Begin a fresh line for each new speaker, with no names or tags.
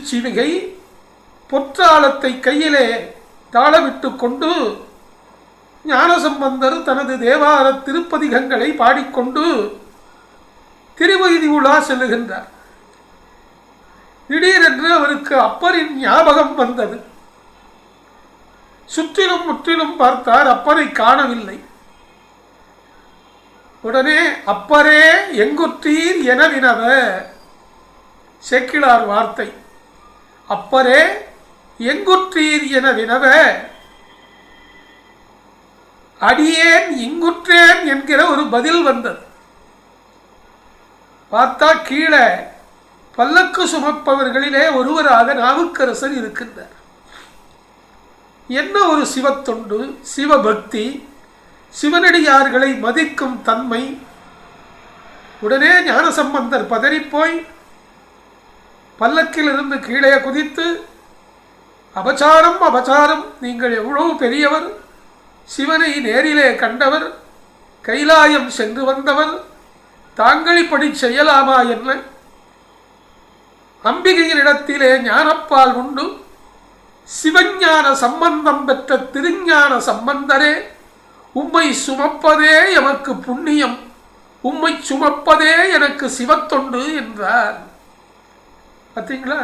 திருச்சிவிகை பொற்றாளத்தை கையிலே தாளவிட்டு கொண்டு ஞானசம்பந்தர் தனது தேவார திருப்பதிகங்களை பாடிக்கொண்டு திருவீதி உலா செல்லுகின்றார். திடீரென்று அவருக்கு அப்பரின் ஞாபகம் வந்தது. சுற்றிலும் முற்றிலும் பார்த்தார், அப்பரை காணவில்லை. உடனே அப்பரே எங்குற்றீர் என வினவ, சேக்கிழார் வார்த்தை, அப்பரே எங்குற்றீர் என வினவ அடியேன் இங்குற்றேன் என்கிற ஒரு பதில் வந்தது. பார்த்தா கீழே பல்லக்கு சுமப்பவர்களிலே ஒருவராக நாவுக்கரசர் இருக்கின்றார். என்ன ஒரு சிவத்தொண்டு, சிவபக்தி, சிவனடியார்களை மதிக்கும் தன்மை! உடனே ஞானசம்பந்தர் பதறிப்போய் பல்லக்கிலிருந்து கீழே குதித்து, அபச்சாரம் அபச்சாரம், நீங்கள் எவ்வளவு பெரியவர், சிவனை நேரிலே கண்டவர், கைலாயம் சென்று வந்தவர், தாங்கள் இப்படி செய்யலாமா என்ன? அம்பிகையினிடத்திலே ஞானப்பால் உண்டு, சிவஞான சம்பந்தம் பெற்ற திருஞான சம்பந்தரே, உம்மை சுமப்பதே எமக்கு புண்ணியம், உம்மை சுமப்பதே எனக்கு சிவத்தொண்டு என்றார். பார்த்தீங்களா?